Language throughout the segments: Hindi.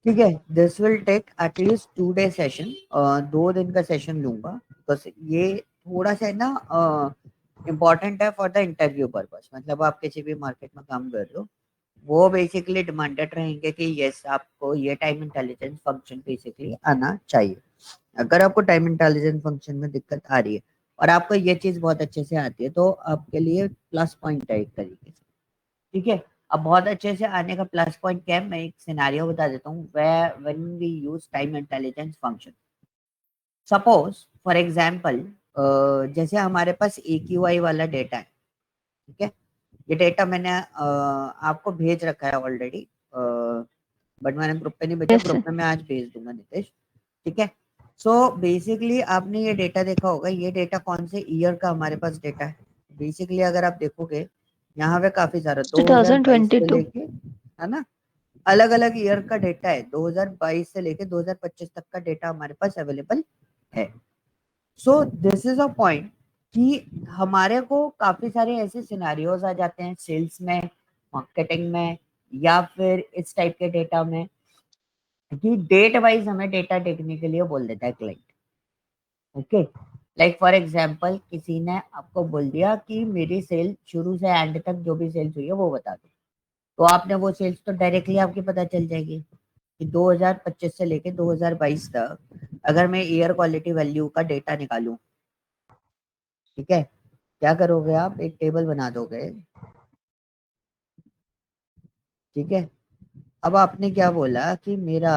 ठीक है, this will take at least 2 day session, 2 दिन का सेशन लूंगा, बस ये थोड़ा सा ना इम्पोर्टेंट है फॉर द इंटरव्यू पर्पस। मतलब आप किसी भी मार्केट में काम कर रहे हो, वो बेसिकली डिमांडेड रहेंगे कि यस आपको ये टाइम इंटेलिजेंस फंक्शन बेसिकली आना चाहिए। अगर आपको टाइम इंटेलिजेंस फंक्शन में दिक्कत आ रही है और आपको ये चीज बहुत अच्छे से आती है, तो आपके लिए प्लस पॉइंट है एक तरीके से। ठीक है, अब बहुत अच्छे से आने का प्लस पॉइंट क्या है, मैं एक सिनेरियो बता देता हूँ when we use time intelligence function. Suppose for example, जैसे हमारे पास AQI वाला डेटा है। ठीक है, ये डेटा मैंने आपको भेज रखा है ऑलरेडी, बट मैंने ग्रुप पे नहीं भेजा, यस ग्रुप सर। में मैं आज भेज दूंगा नितेश। ठीक है, सो बेसिकली आपने ये डेटा देखा होगा, ये डेटा कौन से ईयर का हमारे पास डेटा है। बेसिकली अगर आप देखोगे यहाँ पे काफी सारा 2022 से 2022। लेके, है ना, अलग अलग ईयर का डेटा है, 2022 से लेके 2025 तक का डेटा हमारे पास अवेलेबल है। So this is a point कि हमारे को काफी सारे ऐसे सिनेरियोज आ जाते हैं सेल्स में, मार्केटिंग में, या फिर इस टाइप के डेटा में, कि डेट वाइज हमें डेटा देखने के लिए बोल देता है client. Okay, like for example किसी ने आपको बोल दिया कि मेरी सेल शुरू से एंड तक जो भी सेल्स हुई है वो बता दो, तो आपने वो सेल्स तो डायरेक्टली आपकी पता चल जाएगी कि 2025 से लेके 2022 तक अगर मैं ईयर क्वालिटी वैल्यू का डेटा निकालूं। ठीक है, क्या करोगे आप, एक टेबल बना दोगे। ठीक है, अब आपने क्या बोला कि मेरा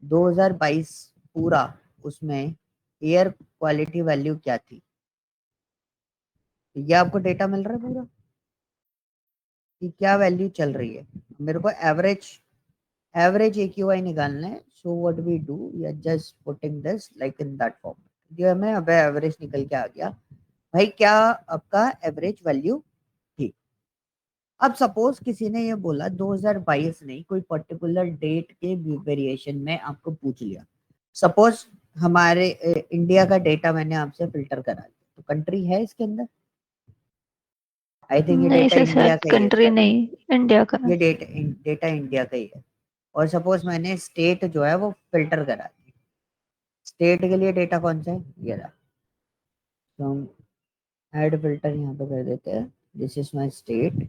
2022 पूरा, उसमें एयर क्वालिटी वैल्यू क्या थी, ये आपको डेटा मिल रहा है पूरा कि क्या वैल्यू चल रही है। मेरे को एवरेज AQI निकालना है, so what we do, we are just putting this like in that form. जो हमें अब एवरेज निकल के आ गया, भाई क्या आपका एवरेज वैल्यू थी। अब सपोज किसी ने ये बोला 2022 नहीं, कोई पर्टिकुलर डेट के वेरिएशन में आपको पूछ लिया। सपोज हमारे इंडिया का डेटा मैंने आपसे फिल्टर करा लिया, तो कंट्री है इसके अंदर? आई थिंक ये नहीं डेटा सर, इंडिया शायद का ही है कंट्री शायद। नहीं, इंडिया का है। ये डेटा डेटा इंडिया का ही है। और सपोज मैंने स्टेट जो है वो फिल्टर करा दी, स्टेट के लिए डेटा कौन सा है, ये रहा। तो हम ऐड फिल्टर यहाँ पे कर देते हैं, दिस इज माय स्टेट,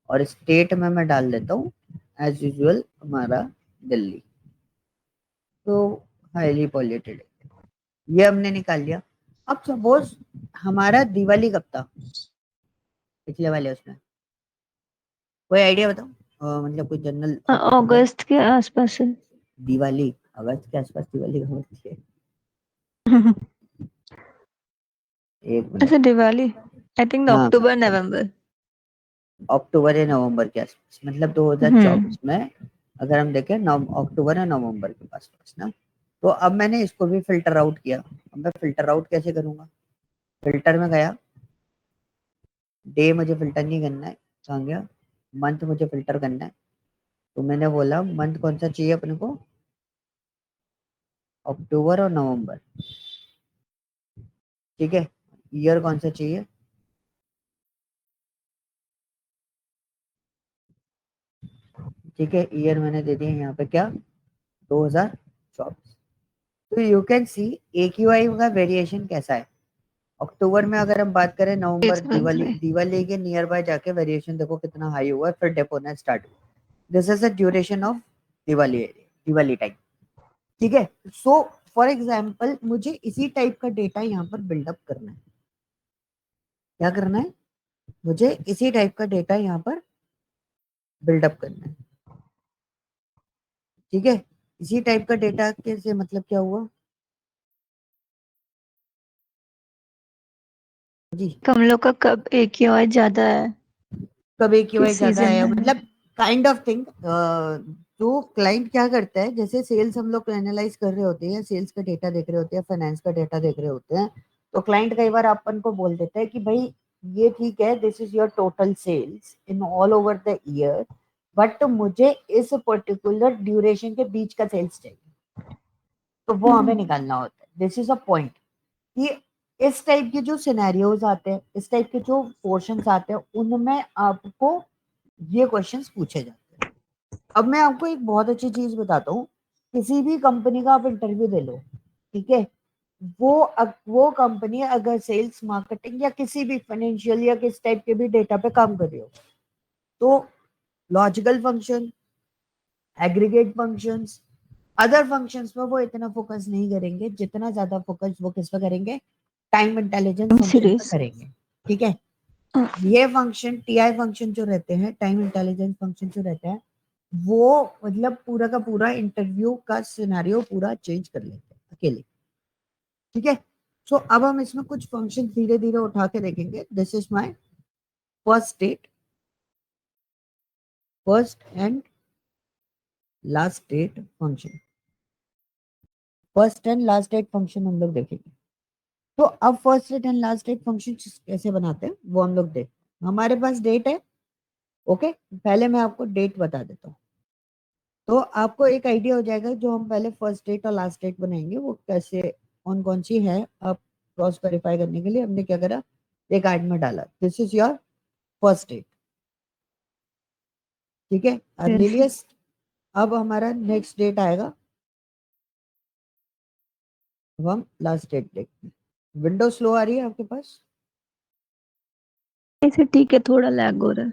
और स्टेट में मैं डाल देता हूँ एज यूजुअल हमारा दिल्ली। तो हाईली पॉल्यूटेड है, ये हमने निकाल लिया। अब सपोज हमारा दिवाली कब था पिछले वाले उसमें, कोई आइडिया बताओ, मतलब कोई जनरल आपको पता है? अगस्त के आसपास है। दिवाली अगस्त के आसपास दिवाली कब होती है? एक मिनट। अच्छा, दिवाली आई थिंक हाँ, अक्टूबर नवंबर। अक्टूबर या नवंबर के आसपास, मतलब 2024 में अगर हम देखें अक्टूबर या नवंबर के आसपास ना। तो अब मैंने इसको भी फिल्टर आउट किया। अब मैं फिल्टर आउट कैसे करूंगा, फिल्टर में गया, डे मुझे फिल्टर नहीं करना है, कहाँ गया, मंथ मुझे फिल्टर करना है। तो मैंने बोला मंथ कौन सा चाहिए अपने को, अक्टूबर और नवंबर। ठीक है, ईयर कौन सा चाहिए, ठीक है, ईयर मैंने दे दिया यहाँ पे क्या, 2024। तो यू कैन सी AQI का वेरिएशन कैसा है। अक्टूबर में अगर हम बात करें, नवंबर इस मंथ दिवाली, में। दिवाली के नियर बाय जाके वेरिएशन देखो कितना हाई हुआ है, फिर डिप होना स्टार्ट हुआ। This is the duration of Diwali, Diwali time. ठीक है, सो फॉर एग्जाम्पल मुझे इसी टाइप का डेटा यहाँ पर बिल्डअप करना है। क्या करना है, मुझे इसी टाइप का डेटा यहाँ पर बिल्डअप करना है। ठीक है, इसी टाइप का डेटा के से मतलब क्या हुआ जी, हम लोग का कब AQI ज्यादा है, कब AQI किस ज्यादा सीजन है, में है। मतलब काइंड ऑफ थिंग। तो क्लाइंट क्या करता है, जैसे सेल्स हम लोग एनालाइज कर रहे होते हैं, सेल्स का डेटा देख रहे होते हैं, फाइनेंस का डेटा देख रहे होते हैं, तो क्लाइंट कई बार अपन को बोल देता है कि भाई ये ठीक है, this is your total sales in all over the year, but मुझे इस पर्टिकुलर ड्यूरेशन के बीच का सेल्स चाहिए। तो वो हमें हम्म, निकालना होता है, दिस इज अ पॉइंट, कि इस टाइप के जो सिनेरियोज आते हैं, इस टाइप के जो पोर्शंस आते हैं, उनमें आपको ये क्वेश्चंस पूछे जाते हैं। अब मैं आपको एक बहुत अच्छी चीज बताता हूँ, किसी भी कंपनी का आप इंटरव्यू दे लो, ठीक है, वो कंपनी अगर सेल्स मार्केटिंग या किसी भी फाइनेंशियल या किस टाइप के भी डेटा पे काम कर रही हो, तो logical function, aggregate functions, other functions पर वो इतना फोकस नहीं करेंगे जितना ज्यादा फोकस वो किस पे करेंगे, टाइम इंटेलिजेंस फंक्शन पे सीरीज। करेंगे, ठीक है। ये फंक्शन टीआई फंक्शन जो रहते हैं, टाइम इंटेलिजेंस फंक्शन जो रहता है, वो मतलब पूरा का पूरा इंटरव्यू का सिनेरियो पूरा चेंज कर लेते हैं अकेले, ठीक है। सो अब हम इसमें कुछ फंक्शन धीरे धीरे उठा के देखेंगे। This is my first state, first and last state function, first and last state function हम लोग देखेंगे। तो अब first date and last date function कैसे बनाते हैं वो हम लोग देख, हमारे पास डेट है, ओके। पहले मैं आपको डेट बता देता हूँ, तो आपको एक आइडिया हो जाएगा जो हम पहले फर्स्ट डेट और लास्ट डेट बनाएंगे वो कैसे, कौन कौन सी है। आप क्रॉस वेरीफाई करने के लिए हमने क्या करा, एक कार्ड में डाला, this is your first date, ठीक है, यस। अर्लीस्ट। अब हमारा नेक्स्ट डेट आएगा, अब हम लास्ट डेट देखते हैं। विंडो स्लो आ रही है आपके पास? ऐसे ठीक है, थोड़ा लैग हो रहा है।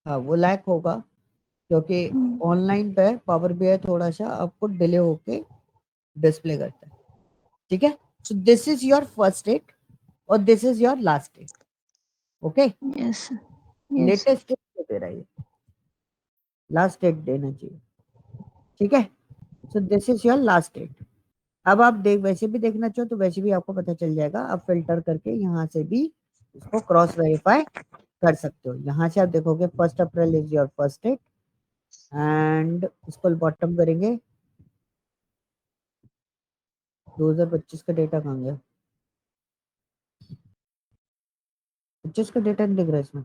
हाँ, वो लैग होगा क्योंकि ऑनलाइन पे पावर बीआई थोड़ा सा आपको डिले होके डिस्प्ले करता है, ठीक है। So this is your first date और this is your last date, okay. Yes. Yes. Latest date दे रहा है, लास्ट डेट देना चाहिए, ठीक है। So this is your last date. अब आप देख, वैसे भी देखना चाहो तो वैसे भी आपको पता चल जाएगा, आप फिल्टर करके यहाँ से भी इसको क्रॉस वेरीफाई कर सकते हो। यहाँ से आप देखोगे 1 April is your first date, and इसको बॉटम करेंगे, 2025 का डेटा कहाँ गया, 25 का डेटा नहीं दिख रहा है इसमें।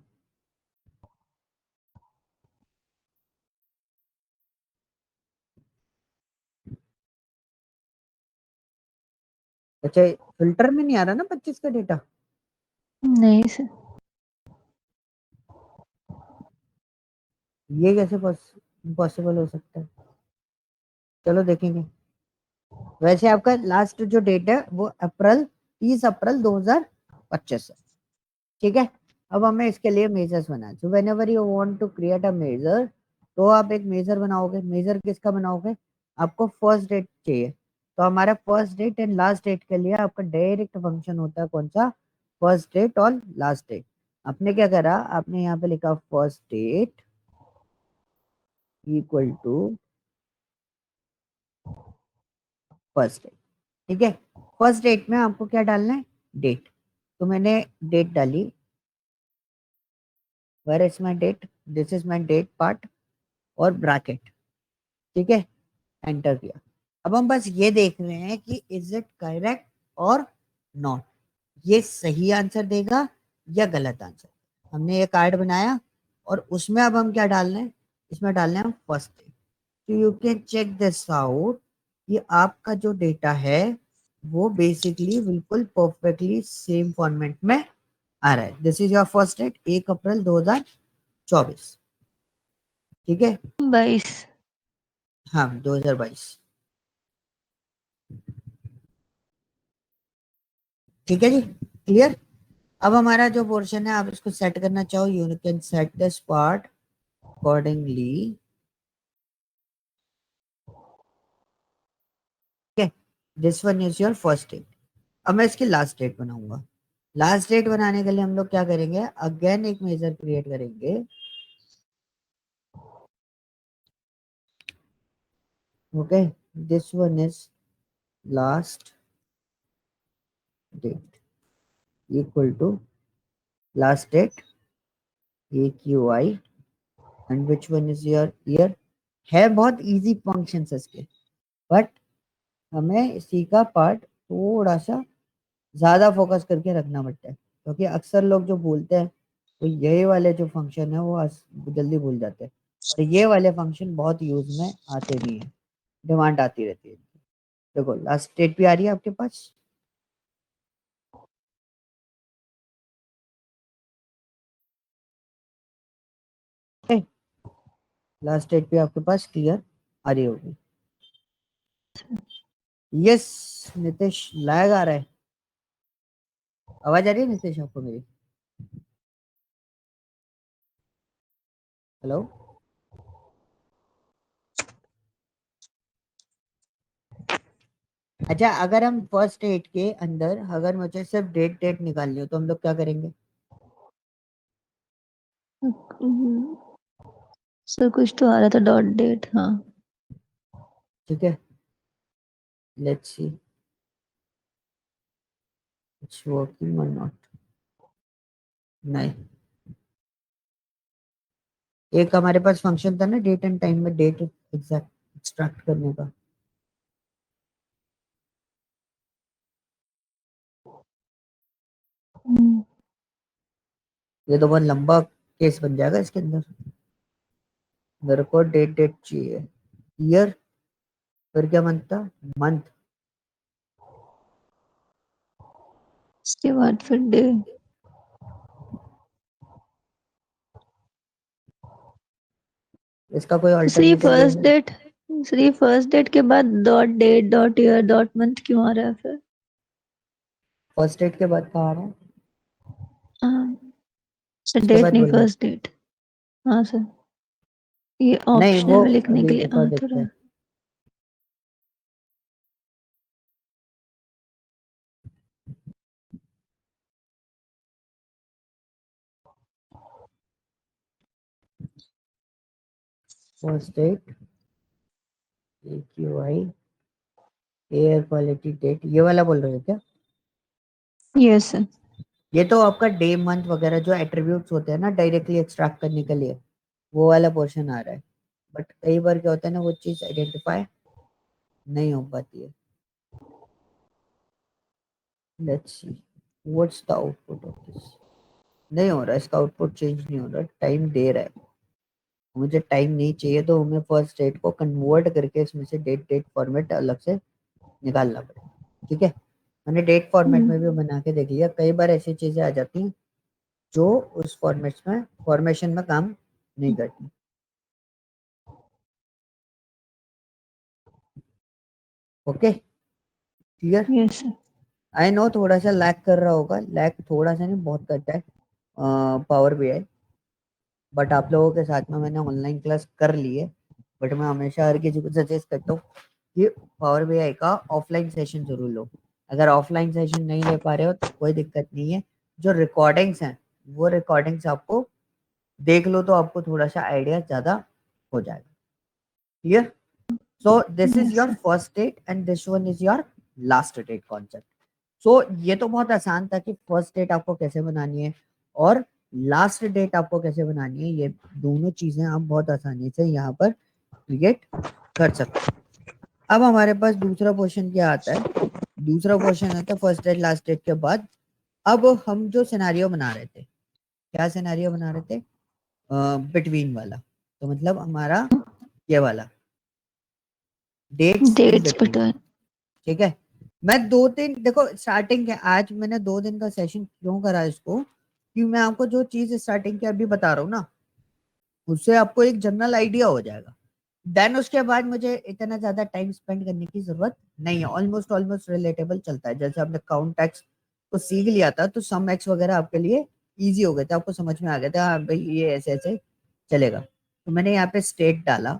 अच्छा, फिल्टर में नहीं आ रहा ना 25 का डेटा? नहीं सर। ये कैसे पॉसिबल हो सकता है, चलो देखेंगे। वैसे आपका लास्ट जो डेट है वो 30 अप्रैल 2025 है, ठीक है। अब हमें इसके लिए मेजर्स बनाए, so whenever you want to create a measure, तो आप एक मेजर बनाओगे। मेजर किसका बनाओगे, आपको फर्स्ट डेट चाहिए, तो हमारा first date and last date के लिए आपका डायरेक्ट फंक्शन होता है कौन सा, फर्स्ट डेट और लास्ट डेट। आपने क्या करा, आपने यहाँ पे लिखा first date equal to first date, ठीक है। फर्स्ट डेट में आपको क्या डालना है, डेट, तो मैंने डेट डाली, where is my date, this is my date part और ब्रैकेट, ठीक है, एंटर किया। अब हम बस ये देख रहे हैं कि इज इट करेक्ट और नॉट, ये सही आंसर देगा या गलत आंसर। हमने ये कार्ड बनाया और उसमें अब हम क्या डाल रहे हैं, इसमें डालना है फर्स्ट डेट। तो you can check this out, ये आपका जो डेटा है वो बेसिकली बिल्कुल परफेक्टली सेम फॉर्मेट में आ रहा है। This is your first date 1 April 2024, ठीक है। 22। हाँ, 2022, ठीक है जी, क्लियर। अब हमारा जो पोर्शन है आप इसको सेट करना चाहो, you can set this part accordingly, ठीक है। This one is your first date. अब मैं इसकी लास्ट डेट बनाऊंगा। लास्ट डेट बनाने के लिए हम लोग क्या करेंगे, अगेन एक मेजर क्रिएट करेंगे, okay. This one is last date equal to last date A Q I, and which one is your year. है बहुत इजी फंक्शन इसके, बट हमें इसी का पार्ट थोड़ा सा ज्यादा फोकस करके रखना पड़ता है, क्योंकि अक्सर लोग जो बोलते हैं तो ये वाले जो फंक्शन है वो जल्दी भूल जाते हैं, और ये वाले फंक्शन बहुत यूज में आते भी हैं, डिमांड आती रहती है। देखो लास्ट डेट भी आ रही है आपके पास, लास्ट डेट भी आपके पास क्लियर आ रही होगी। यस नितेश, लैग आ रहा है, आवाज आ रही है नितेश आपको मेरी? हेलो। अच्छा, अगर हम फर्स्ट डेट के अंदर अगर मुझे सिर्फ डेट डेट निकालनी हो तो हम लोग क्या करेंगे? सर कुछ तो आ रहा था डॉट डेट, हाँ। ठीक है, लेट्स सी इट्स वर्किंग और नॉट। नहीं, एक हमारे पास फंक्शन था ना डेट एंड टाइम में डेट एग्जैक्ट एक्सट्रैक्ट करने का। हम्म, ये तो बहुत लंबा केस बन जाएगा इसके अंदर। मेरे को डेट डेट चाहिए, ईयर, फिर क्या बनता, मंथ। उसके बाद फिर डे। इसका कोई सर ये अल्टरनेटिव वे फर्स्ट है? डेट, सर ये फर्स्ट डेट के बाद dot date dot year dot month क्यों आ रहा है फिर? फर्स्ट डेट के बाद कहाँ आ रहा है? हाँ सर, उसके डेट बाद नहीं बोल रहे फर्स्ट डेट। हाँ सर, ये नहीं, ऑप्शनल वो में लिखने के अभी लिए एक और आ तो देखते रहा हैं। है। First date, AQI, air quality date, ये वाला बोल रहे हो क्या? Yes sir. ये तो आपका डे मंथ वगैरह जो एट्रीब्यूट्स होते हैं ना डायरेक्टली एक्सट्रैक्ट करने के लिए, वो वाला पोर्शन आ रहा है। बट कई बार क्या होता है ना, वो चीज आइडेंटिफाई नहीं हो पाती है। Let's see what's the output of this. नहीं हो रहा, इसका आउटपुट चेंज नहीं हो रहा, टाइम दे रहा है। मुझे टाइम नहीं चाहिए तो हमें फर्स्ट डेट को कन्वर्ट करके इसमें से डेट डेट फॉर्मेट अलग से निकालना पड़ेगा। ठीक है, मैंने डेट फॉर्मेट में भी हम्म, बना के देख लिया, कई बार ऐसी चीजें आ जाती हैं जो उस फॉर्मेशन में काम नहीं करती। Okay, clear. Yes sir. I know थोड़ा सा लैग कर रहा होगा, लैग थोड़ा सा नहीं बहुत करता है पावर BI, बट आप लोगों के साथ में मैंने ऑनलाइन क्लास कर ली है। बट मैं हमेशा हर किसी को सजेस्ट करता हूँ कि पावर BI का ऑफलाइन सेशन जरूर लो। अगर ऑफलाइन सेशन नहीं ले पा रहे हो तो कोई दिक्कत नहीं है, जो रिकॉर्डिंग्स हैं वो रिकॉर्डिंग्स आपको देख लो तो आपको थोड़ा सा आइडिया ज्यादा हो जाएगा। Clear? So this is yes your sir. First date and this one is your last date concept. सो ये तो बहुत आसान था कि फर्स्ट डेट आपको कैसे बनानी है और लास्ट डेट आपको कैसे बनानी है, ये दोनों चीजें आप बहुत आसानी से यहाँ पर क्रिएट कर सकते हो। अब हमारे पास दूसरा क्वेश्चन क्या आता है? दूसरा क्वेश्चन आता है फर्स्ट डेट लास्ट डेट के बाद। अब हम जो सिनेरियो बना रहे थे, क्या सिनेरियो बना रहे थे? बिटवीन वाला, तो मतलब हमारा ये वाला डेट्स इन डेट्स बिटवीन। बटन। ठीक है, मैं दो तीन देखो स्टार्टिंग के आज मैंने 2 दिन का सेशन क्यों करा इसको, कि मैं आपको जो चीज स्टार्टिंग के अभी बता रहा हूँ ना, उससे आपको एक जनरल आइडिया हो जाएगा। देन उसके बाद मुझे इतना ज्यादा टाइम स्पेंड करने की जरूरत नहीं है, ऑलमोस्ट ऑलमोस्ट रिलेटेबल चलता है। जैसे आपने काउंट एक्स को सीख लिया था तो सम एक्स वगैरह आपके लिए इजी हो गए थे, आपको समझ में आ गया था, हाँ भाई ये ऐसे ऐसे चलेगा। तो मैंने यहाँ पे स्टेट डाला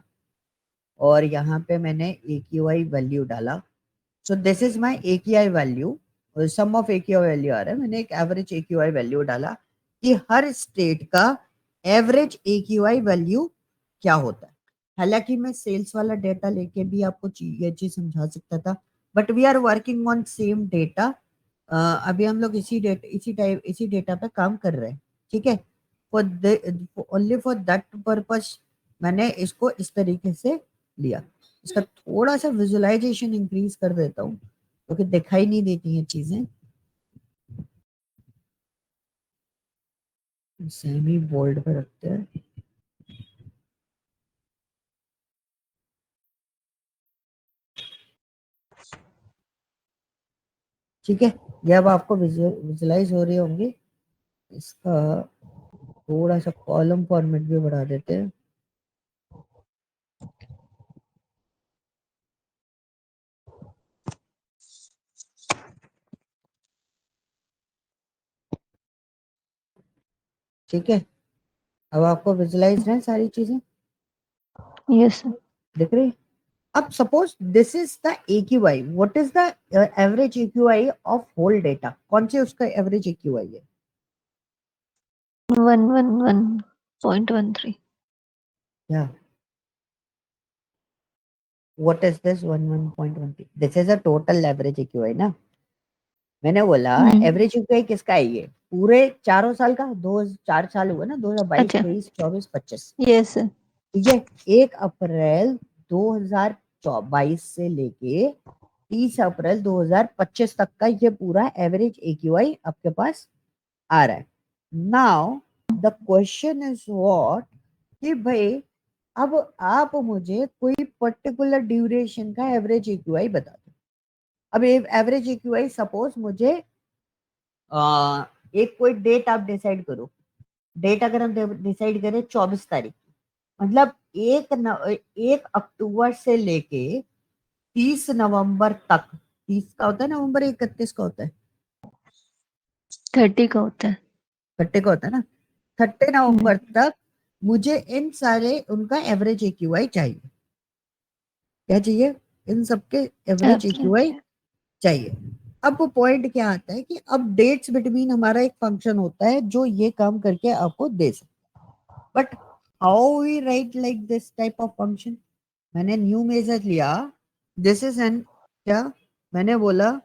और यहाँ पे मैंने AQI वैल्यू डाला। So this is my AQI value, some of AQI value आ रहा है, मैंने एक एवरेज AQI वैल्यू डाला कि हर स्टेट का एवरेज AQI वैल्यू क्या होता है। हालांकि मैं सेल्स वाला डेटा लेके भी आपको ये चीज समझा सकता था, but we are working on same data. अभी हम लोग इसी डेटा पे काम कर रहे हैं। ठीक है, for only for that purpose मैंने इसको इस तरीके से लिया। इसका थोड़ा सा विजुअलाइजेशन इंक्रीज कर देता हूँ क्योंकि दिखाई नहीं देती हैं चीजें। सेमी बोल्ड पे रखते हैं। ठीक है, ये अब आपको विजुअलाइज हो रही होंगी। इसका थोड़ा सा कॉलम फॉर्मेट भी बढ़ा देते हैं। ठीक है, अब आपको विजुलाइज है सारी चीजें यस सर। दिख रही है? अब suppose this is the AQI, what is the average AQI of whole data, कौन सी उसका एवरेज AQI है? 111.13। या what is this 11.13? This is a total average AQI ना। मैंने बोला एवरेज AQI किसका है? ये पूरे चारों साल का, 4 साल हुआ ना, 2022, अच्छा 23, 24, 25। Yes sir. ठीक है, 1 अप्रैल 2022 से लेके 30 अप्रैल 2025 तक का ये पूरा एवरेज AQI आपके पास आ रहा है। Now the question is what, कि भाई अब आप मुझे कोई पर्टिकुलर ड्यूरेशन का एवरेज AQI बता दो। अब एवरेज AQI सपोज मुझे एक कोई डेट आप डिसाइड करो। डेट अगर हम डिसाइड करें 24 तारीख, मतलब 1 अक्टूबर से लेके 30 नवंबर तक। 30 का होता है नवंबर, 31 का होता है, 30 का होता है। 30 का होता है ना। 30 नवंबर तक मुझे इन सारे उनका एवरेज AQI चाहिए। क्या चाहिए? इन सबके एवरेज AQI एवरेज। चाहिए। अब वो पॉइंट क्या आता है कि अब डेट्स बिटवीन हमारा एक फंक्शन होता है जो ये काम करके आपको दे सकता है। But how we write like this type of function? मैंने न्यू मेजर लिया, दिस इज एन, क्या मैंने बोला,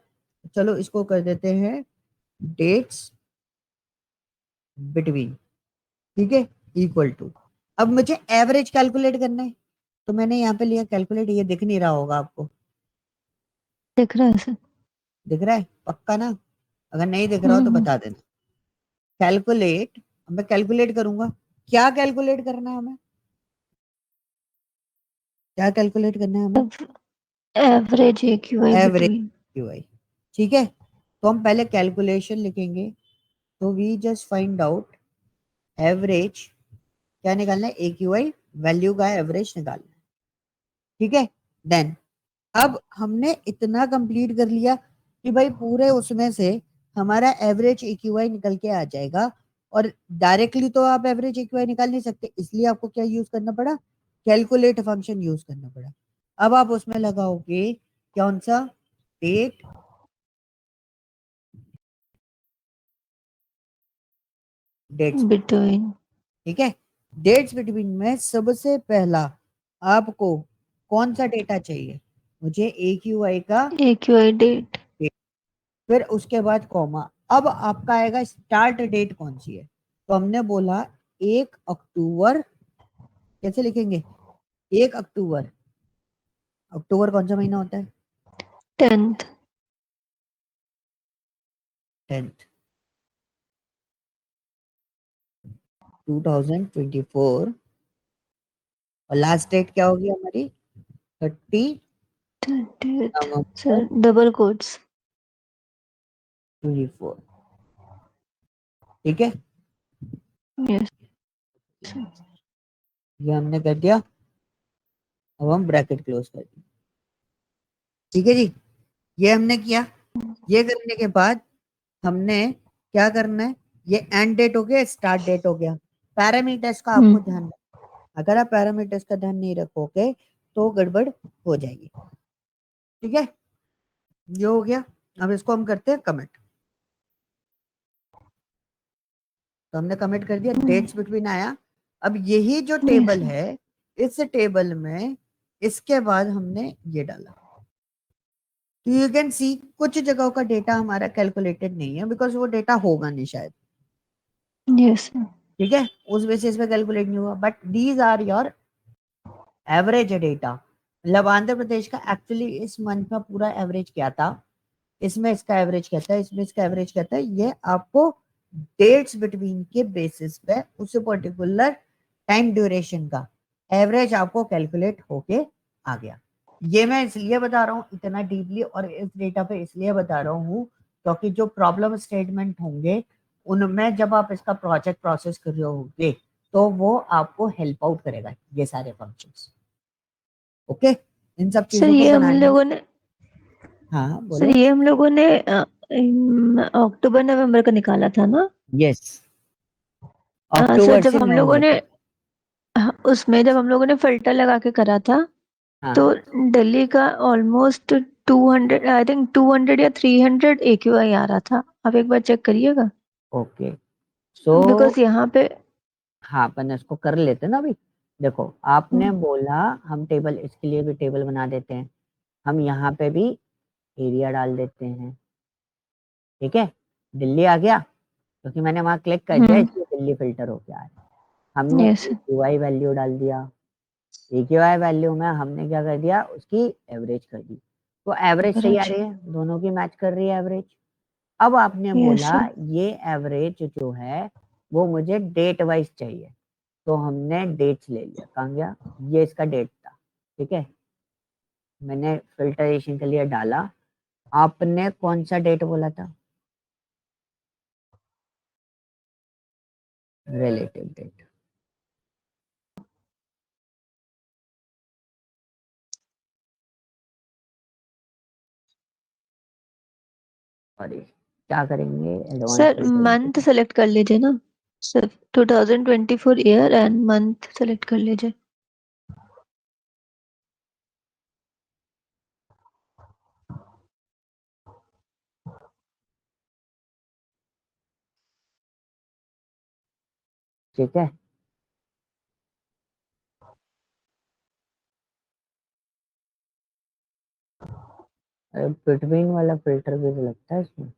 चलो इसको कर देते हैं डेट्स बिटवीन, ठीक है, इक्वल टू। अब मुझे एवरेज कैलकुलेट करना है, तो मैंने यहाँ पे लिया कैलकुलेट। ये दिख नहीं रहा होगा आपको? दिख रहा है सर। दिख रहा है पक्का ना? अगर नहीं दिख रहा हो तो बता देना। कैलकुलेट, मैं कैलकुलेट करूंगा। क्या कैलकुलेट करना है हमें? क्या कैलकुलेट करना है हमें? Average AQI average between. QI। ठीक है, तो हम पहले कैलकुलेशन लिखेंगे। तो we just find out average, क्या निकालना है? AQI, वैल्यू का एवरेज निकालना है। ठीक है, देन अब हमने इतना कंप्लीट कर लिया कि भाई पूरे उसमें से हमारा एवरेज AQI निकल के आ जाएगा। और डायरेक्टली तो आप एवरेज AQI निकाल नहीं सकते, इसलिए आपको क्या यूज करना पड़ा? कैलकुलेट फंक्शन यूज करना पड़ा। अब आप उसमें लगाओगे कौन सा? Date dates, between. ठीक है। डेट्स बिटवीन में सबसे पहला आपको कौन सा डेटा चाहिए? मुझे AQI का AQI डेट। date। फिर उसके बाद कॉमा। अब आपका आएगा स्टार्ट डेट कौन सी है? तो हमने बोला 1 अक्टूबर। कैसे लिखेंगे? 1 अक्टूबर, अक्टूबर कौन सा महीना होता है? 10th। 10th, 2024। और लास्ट डेट क्या होगी हमारी? 30th। November sir double quotes. 24। ठीक है, यस। ये हमने कर दिया। अब हम ब्रैकेट क्लोज कर देंगे। ठीक है जी, ये हमने किया। ये करने के बाद हमने क्या करना है? ये एंड डेट हो गया, स्टार्ट डेट हो गया। पैरामीटर्स का आपको ध्यान रखना। अगर आप पैरामीटर्स का ध्यान नहीं रखोगे तो गड़बड़ हो जाएगी। ठीक है, ये हो गया। अब इसको हम करते हैं कमिट। तो हमने कमिट कर दिया, डेट्स बिटवीन आया। अब यही जो यस। टेबल है, इस टेबल में इसके बाद हमने ये डाला। तो यू कैन सी कुछ जगहों का डेटा हमारा कैलकुलेटेड नहीं है, बिकॉज वो डेटा होगा नहीं शायद। यस। ठीक है, उस बेसिस पे कैलकुलेट नहीं हुआ, but these are your average data. मतलब आंध्र प्रदेश का एक्चुअली इस मंथ में पूरा एवरेज क्या था, इसमें इसका एवरेज क्या था, इसमें इसका एवरेज क्या था, ये आपको डेट्स बिटवीन के बेसिस पे उस पर्टिकुलर टाइम ड्यूरेशन का एवरेज आपको कैलकुलेट होके आ गया। ये मैं इसलिए बता रहा हूँ इतना डीपली, और इस डेटा पे इसलिए बता रहा हूँ क्योंकि जो प्रॉब्लम स्टेटमेंट होंगे उनमें जब आप इसका प्रोजेक्ट प्रोसेस कर रहे होगे तो वो आपको हेल्प आउट करेगा ये सारे फंक्शंस। ओके, इन सब सर चीजों को ये हम बनाने में। लोगों ने हाँ सर बोलो। ये हम लोगों ने अक्टूबर नवंबर का निकाला था ना। यस, सर अक्टूबर जब से हम लोगों ने नवंबर तक। उसमें जब हम लोगों ने फिल्टर लगा के करा था, तो हाँ दिल्ली का ऑलमोस्ट 200, आई थिंक 200 या 300 AQI आ रहा था। आप एक बार चेक करिएगा, ओके। सो बिकॉज यहाँ पे। हाँ, अपन इसको कर लेते हैं ना अभी। देखो, आपने हम्म, बोला हम टेबल, इसके लिए भी टेबल बना देते हैं। हम यहाँ पे भी एरिया डाल देते हैं। ठीक है, दिल्ली आ गया क्योंकि मैंने वहां क्लिक कर दिया, हम्म, इसलिए दिल्ली फिल्टर हो गया है। हमने यस, AQI वैल्यू डाल दिया। AQI वैल्यू में हमने क्या कर दिया, उसकी एवरेज कर दी। तो एवरेज सही आ एवरेज, रही है, दोनों की मैच कर रही है एवरेज। अब आपने यस बोला सर। ये एवरेज जो है वो मुझे डेट वाइज चाहिए। तो हमने डेट्स ले लिया, कहाँ गया, ये इसका डेट था। ठीक है, मैंने फिल्टरेशन के लिए डाला। आपने कौन सा डेट बोला था, रिलेटिव डेट। सॉरी, क्या करेंगे, advance sir month filter. Select कर लीजिए ना, सिर्फ 2024 ईयर एंड मंथ सेलेक्ट कर लीजिए। ठीक है, बिटवीन वाला फिल्टर भी तो लगता है इसमें।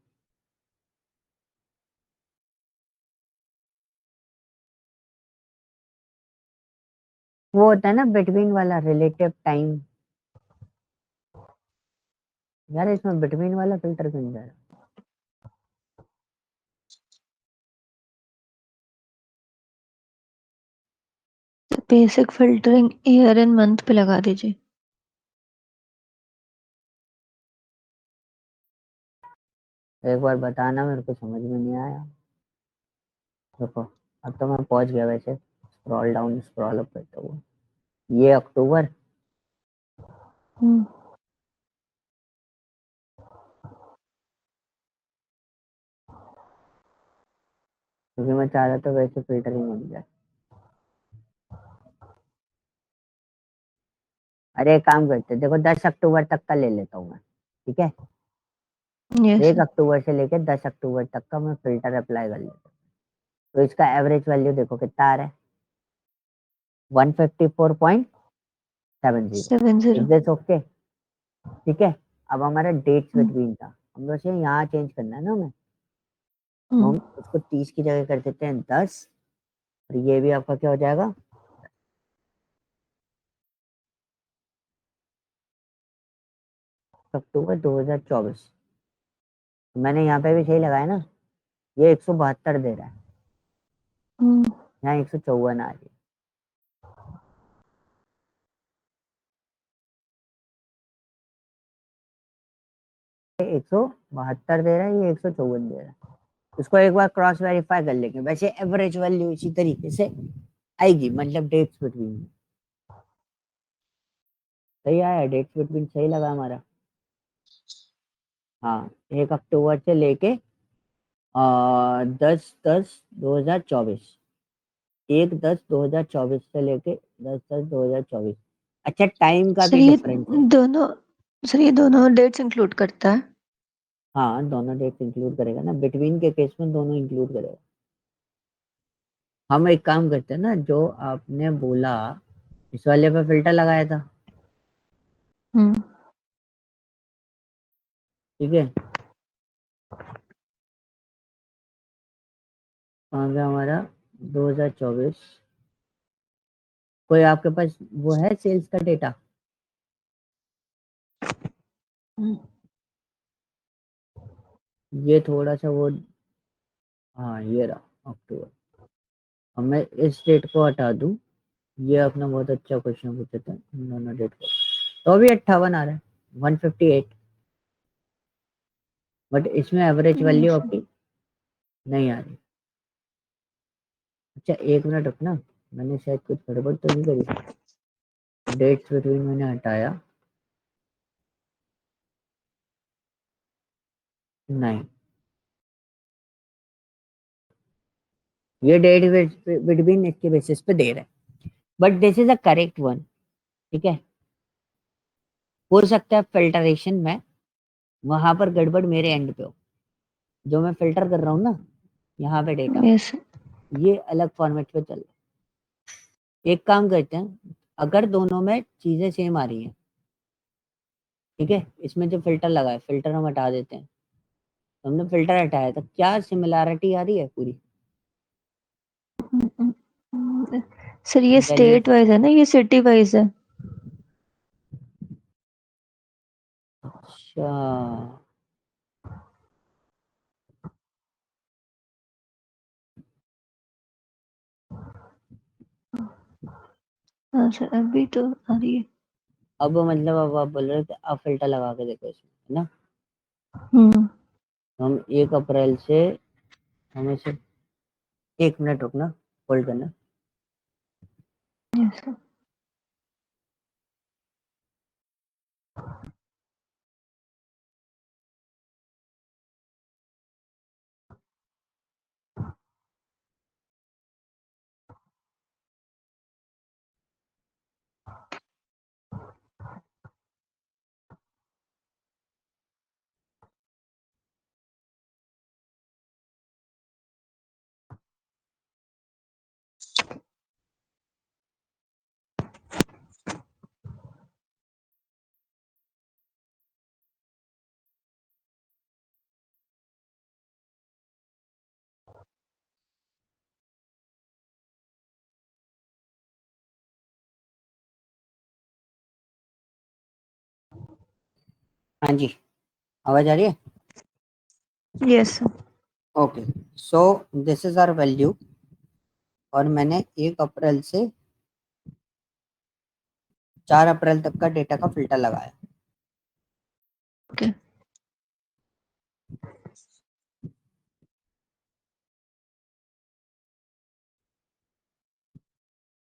वो होता है ना बिटवीन वाला, रिलेटिव टाइम। यार इसमें बिटवीन वाला फिल्टर क्यों नहीं जा रहा। Basic filtering year and month पे लगा दीजिए। एक बार बताना, मेरे को समझ में नहीं आया। देखो, अब तो मैं पहुंच गया वैसे, स्क्रॉल डाउन स्क्रॉल अप करता हुआ। ये अक्टूबर, हम्म, क्योंकि मैं चाह रहा था वैसे फिल्टरिंग बन जाए। अरे एक काम करते हैं, देखो 10 अक्टूबर तक का ले लेता हूँ मैं। ठीक है, यस एक सर। अक्टूबर से लेकर 10 अक्टूबर तक का मैं फिल्टर अप्लाई कर लेता हूँ। तो इसका एवरेज वैल्यू देखो कितना आ रहा है, 154.70। 70। Is this okay? ठीक है, अब हमारा डेट्स हम्म, बिटवीन था, हम लोग से यहाँ चेंज करना है ना हमें। तो हम्म, हम उसको 30 की जगह कर देते हैं 10। और ये भी आपका क्या हो जाएगा, अक्टूबर 2024। मैंने यहाँ पे भी सही लगाया ना, ये 172 दे रहा है, हम्म, यहाँ 154 आ रही है। 172 दे रहा है, ये 154 दे रहा है। इसको एक बार क्रॉस वेरीफाई कर लेंगे, वैसे एवरेज वैल्यू इसी तरीके से आएगी, मतलब डेट्स बिटवीन। सही आया, डेट्स बिटवीन सही लगा हमारा। हाँ, 1 अक्टूबर से लेके 10/10/2024, 1/10/2024 से लेके 10/10/2024। अच्छा, टाइम का सर भी ये डिफरेंस है। दोनों सर ये दोनों डेट्स इंक्लूड करता है। हाँ, दोनों डेट्स इंक्लूड करेगा ना, बिटवीन के केस में दोनों इंक्लूड करेगा। हम एक काम करते हैं ना, जो आपने बोला इस वाले पे फिल्टर लगाया था। हम्म, ठीक है, कहाँ गया हमारा 2024। कोई आपके पास वो है सेल्स का डेटा? हम्म, ये थोड़ा सा वो, हाँ ये रहा अक्टूबर। अब मैं इस डेट को हटा दूं। ये अपना बहुत अच्छा क्वेश्चन पूछा था, इन दोनों डेट को। तो अभी 58 आ रहा है, 158। बट इसमें एवरेज वैल्यू यस सर। आपकी नहीं आ रही। अच्छा, एक मिनट रुकना, मैंने शायद कुछ गड़बड़ तो नहीं करी। डेट्स बिटवीन मैंने हटाया, नहीं। ये डेट बिटवीन इसके बेसिस पे दे रहा है, but this is a correct one. ठीक है, हो सकता है फिल्टरेशन में वहां पर गड़बड़ मेरे एंड पे हो, जो मैं फिल्टर कर रहा हूँ ना यहाँ पे डेटा, यस। ये अलग फॉर्मेट पे चल रहा है। एक काम करते हैं, अगर दोनों में चीजें सेम आ रही हैं, ठीक है, इसमें जो फिल्टर लगा है, फिल्टर हम हटा देते हैं। तो हमने फिल्टर हटाया तो क्या सिमिलैरिटी आ रही है पूरी? सर ये वैल्यू। स्टेट वाइज है ना, ये सिटी वाइज है। अच्छा, हाँ सर, अभी तो आ रही है। अब मतलब अब आप बोल रहे हो कि अब फिल्टर लगा के देखो इसमें, है ना? हम्म। तो हम 1 अप्रैल से, हमें सिर्फ 1 मिनट रुकना, होल्ड करना। Yes sir. हाँ जी, आवाज आ रही है? Yes sir. Okay, so this is our value, और मैंने 1 अप्रैल से 4 अप्रैल तक का डेटा का फिल्टर लगाया। ओके।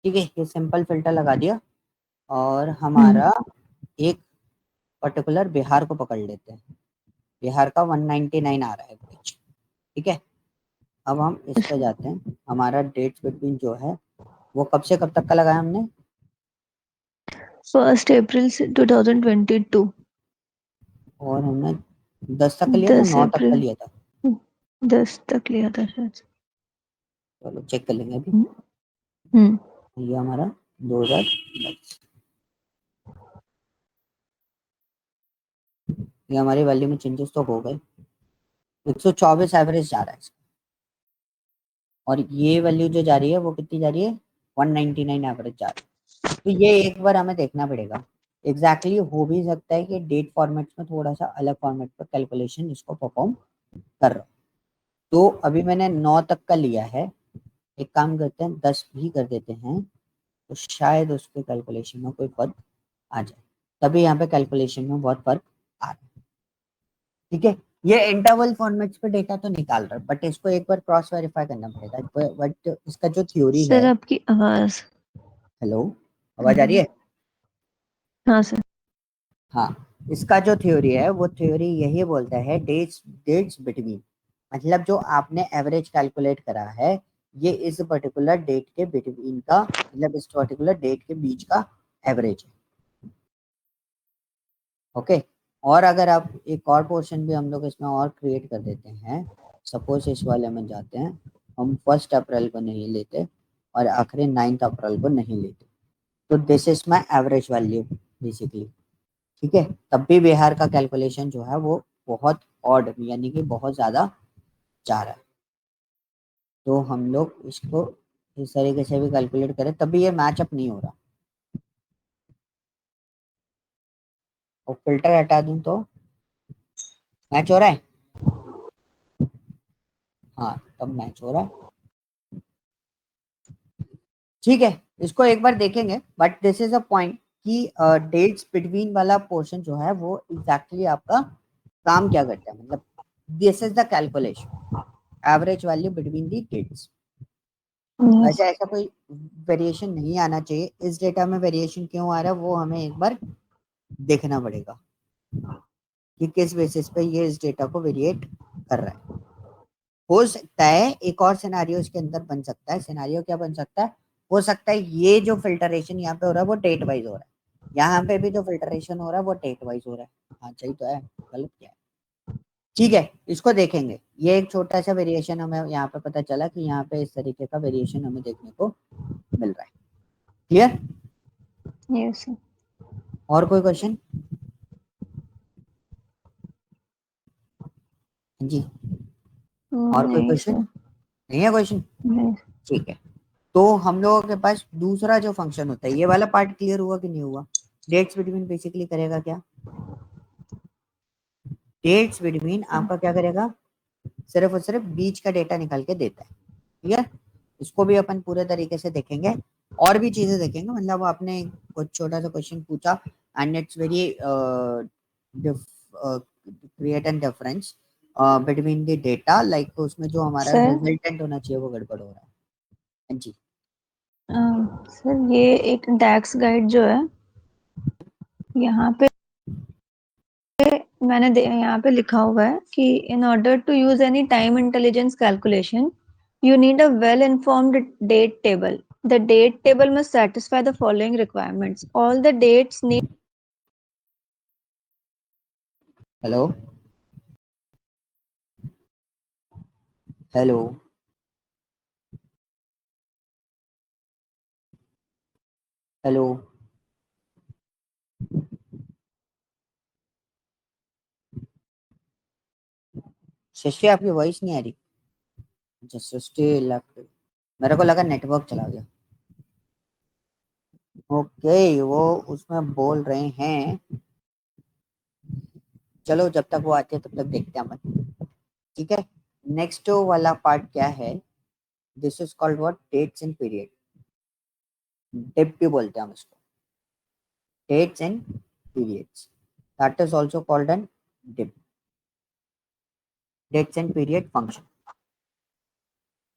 ठीक है, ये सिंपल फिल्टर लगा दिया, और हम्म। हमारा एक पर्टिकुलर बिहार को पकड़ लेते हैं। बिहार का 199 आ रहा है एवरेज। ठीक है, अब हम इस पे जाते हैं। हमारा डेट्स बिटवीन जो है वो कब से कब तक का लगाया हमने? 1 अप्रैल से 2022। और हमने 10 तक का लिया था, दस 9 तक का अप्रैल लिया था? 10 तक लिया था शायद। चलो चेक कर लेंगे अभी। हम्म। ये हमारा 2022, ये हमारी वैल्यू में चेंजेस तो हो गए। 124 एवरेज जा रहा है, और ये वैल्यू जो जा रही है वो कितनी जा रही है? 199 एवरेज जा रही है। तो ये एक बार हमें देखना पड़ेगा। एग्जैक्टली हो भी सकता है कि डेट फॉर्मेट्स में थोड़ा सा अलग फॉर्मेट पर कैलकुलेशन इसको परफॉर्म कर रहा हूँ। तो अभी मैंने 9 तक का लिया है, एक काम करते हैं 10 भी कर देते हैं, तो शायद उसके कैलकुलेशन में कोई फर्क आ जाए। तभी यहाँ पे कैलकुलेशन में बहुत फर्क आ रहा है। ठीक है, ये इंटरवल फॉर्मेट्स पे डेटा तो निकाल रहा है, बट इसको एक बार क्रॉस वेरीफाई करना पड़ेगा। बट इसका जो थ्योरी है। सर आपकी आवाज। हेलो, आवाज आ रही हेलो। है? हाँ सर। हाँ, इसका जो थ्योरी है वो थ्योरी यही बोलता है, डेट्स डेट्स बिटवीन, मतलब जो आपने एवरेज कैलकुलेट करा है, ये इस पर्टिकुलर डेट के बिटवीन का, मतलब इस पर्टिकुलर डेट के बीच का एवरेज है। ओके, और अगर आप एक और पोर्शन भी हम लोग इसमें और क्रिएट कर देते हैं, सपोज इस वाले में जाते हैं, हम 1 अप्रैल को नहीं लेते और आखिरी 9 अप्रैल को नहीं लेते, तो this is my average value basically. ठीक है, तब भी बिहार का कैलकुलेशन जो है वो बहुत ऑड, यानी कि बहुत ज्यादा जा रहा है। तो हम लोग इसको इस तरीके से भी कैलकुलेट करें तब भी ये मैच अप नहीं हो रहा। और फिल्टर हटा दूं तो मैच हो रहा है? हाँ, तब मैच हो रहा है। ठीक है, इसको एक बार देखेंगे, but this is a point कि डेट्स बिटवीन वाला पोर्शन जो है वो एग्जैक्टली आपका काम क्या करता है, मतलब this is the calculation, average value between the dates. Yes. वैसे ऐसा कोई वेरिएशन नहीं आना चाहिए, इस डेटा में वेरिएशन क्यों आ रहा है वो हमें एक बार देखना पड़ेगा कि किस बेसिस पे ये इस डेटा को वेरिएट कर रहा है। हो सकता है एक और सिनारियो इसके अंदर बन सकता है। सिनारियो क्या बन सकता है? हो सकता है ये जो फिल्टरेशन यहाँ पे हो रहा है वो डेट वाइज हो रहा है, यहाँ पे भी जो फिल्टरेशन हो रहा है वो डेट वाइज हो रहा है। हाँ सही तो है, गलत क्या है? ठीक है, इसको देखेंगे। ये एक छोटा सा वेरिएशन हमें यहाँ पे पता चला कि यहाँ पे इस तरीके का वेरिएशन हमें देखने को मिल रहा है। क्लियर? Yes sir. और कोई क्वेश्चन? जी, और कोई नहीं क्वेश्चन? सर। नहीं है क्वेश्चन? नहीं। ठीक है, तो हम लोगों के पास दूसरा जो फंक्शन होता है, ये वाला पार्ट क्लियर हुआ कि नहीं हुआ? डेट्स बिटवीन बेसिकली करेगा क्या? डेट्स बिटवीन आपका क्या करेगा? सिर्फ और सिर्फ बीच का डेटा निकाल के देता है। ठीक है, इसको भी अपन पूरे तरीके से देखेंगे, और भी चीजें देखेंगे। मतलब आपने कुछ छोटा सा क्वेश्चन पूछा and it's very create an difference between the data, like उसमें जो हमारा सर रिजल्टेंट होना चाहिए वो गड़बड़ हो रहा है। हाँ जी। सर ये एक डैक्स गाइड जो है, यहाँ पे यहाँ पे लिखा हुआ है कि in order to use any time intelligence calculation you need a well informed date table. The date table must satisfy the following requirements. All the dates need hello, hello, hello. Shashi आपकी वॉइस नहीं आ रही। अच्छा, सृष्टि लग, मेरे को लगा नेटवर्क चला गया। ओके, वो उसमें बोल रहे हैं। चलो जब तक वो आते हैं तब तक देखते हैं अपन। ठीक है, नेक्स्ट वाला पार्ट क्या है? This is called what? Dates and period. Dip भी बोलते हैं हम इसको, dates and periods. That is also called an dip, dates and period function.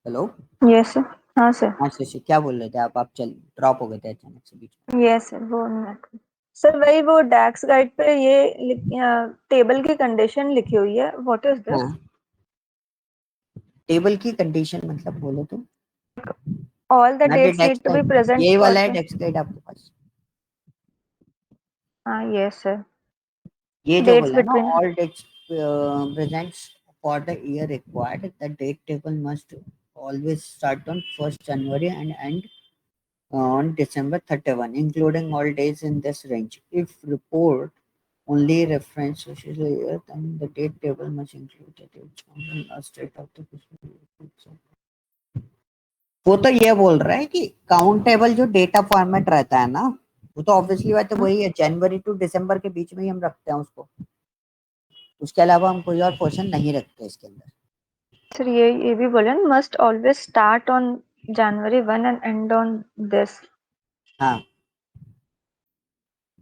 Hello. yes sir. हाँ सर। हाँ शशि, क्या बोल रहे थे आप चल ड्रॉप हो गए थे अचानक से बीच यस सर, वो सर वही वो डैक्स गाइड पे ये टेबल की कंडीशन लिखी हुई है, व्हाट इज में। दिस? हाँ, टेबल की कंडीशन मतलब बोलो तो? All the not dates desk need to be guide, present ये फॉर वाला है द। डेस्क गाइड आपके पास। हाँ यस सर। ये जो डेट्स बोला ना, between. All dates presents for the year required, the date table must always start on 1st January and end on December 31, including all days in this range. If report only reference social year, then the date table must include the dates on the last date of the fiscal year. वो तो ये बोल रहा है कि काउंटेबल जो डेटा फॉर्मेट रहता है ना, वो तो ऑब्वियसली बात है वही है, जनवरी टू दिसंबर के बीच में ही हम रखते हैं उसको। उसके अलावा हम कोई और पोर्शन नहीं रखते इसके अंदर। सर ये भी बोले must always start on January 1 and and on this. हाँ,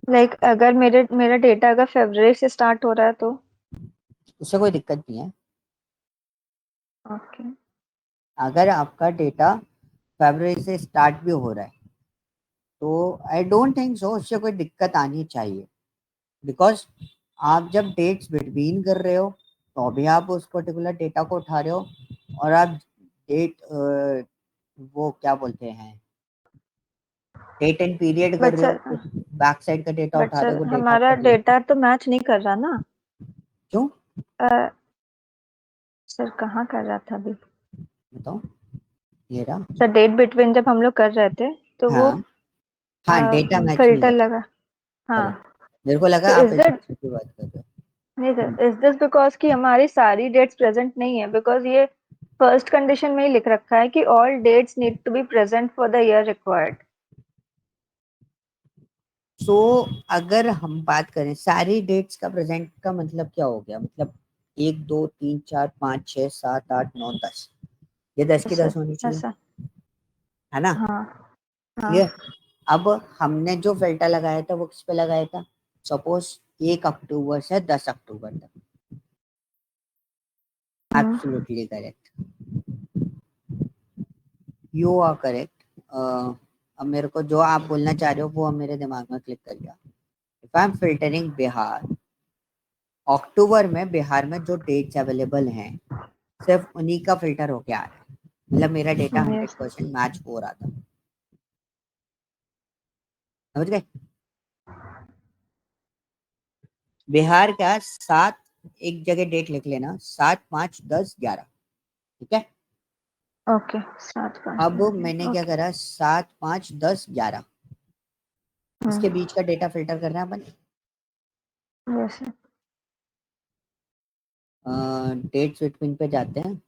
लाइक अगर मेरा डेटा अगर फरवरी से स्टार्ट हो रहा है तो? उससे कोई दिक्कत नहीं है। ओके। अगर आपका डेटा फरवरी से स्टार्ट भी हो रहा है तो आई डोंट थिंक सो उससे कोई दिक्कत आनी चाहिए, बिकॉज आप जब डेट्स बिटवीन कर रहे हो तो अभी आप उस पर्टिकुलर डेटा को उठा रहे हो, और आप डेट वो क्या बोलते हैं, डेट एंड पीरियड कर बट रहे हो, सर उस बैक साइड का डेटा बट उठा रहे सर हो, वो डेटा हमारा आपका डेट। डेटा तो मैच नहीं कर रहा ना। क्यों? अ, सर कहाँ कर रहा था अभी? बताओ, ये रहा। सर डेट बिटवीन जब हम लोग कर रहे थे तो वो हाँ, हाँ डेटा मैच नहीं फिल्टर कर लगा। रहा। हाँ। करेक्ट, मेरे को लगा तो आप इज ऐसी दैट, चीज की बात कर रहे नहीं हो। सर, इज दिस बिकॉज कि हमारी सारी डेट्स प्रेजेंट नहीं है? बिकॉज ये फर्स्ट कंडीशन में ही लिख रखा है कि all dates need to be present for the year required. So अगर हम बात करें सारी डेट्स का प्रेजेंट का मतलब क्या हो गया? मतलब 1 2 3 4 5 6 7 8 9 10, ये 10 की 10 सर होनी चाहिए, ऐसा। है ना? हाँ। ठीक है, हाँ। अब हमने जो फिल्टर लगाया था वो किस पे लगाया था? सपोज 1 अक्टूबर से 10 अक्टूबर तक। Hmm. Absolutely correct, you are correct. अब मेरे को जो आप बोलना चाह रहे हो वो अब मेरे दिमाग में क्लिक कर गया। If I am filtering Bihar, अक्टूबर में बिहार में जो डेट्स अवेलेबल हैं सिर्फ उन्हीं का फिल्टर होके आ रहा है, मतलब मेरा डेटा यस सर। 100% मैच हो रहा था। समझ गए? बिहार का 7, एक जगह डेट लिख लेना, 7, 5, 10, 11। ठीक है। ओके, 7 5 अब मैंने क्या ओके। करा, 7, 5, 10, 11 इसके बीच का डेटा फिल्टर करना है अपन। Yes sir. डेट्स बिटवीन पे जाते हैं।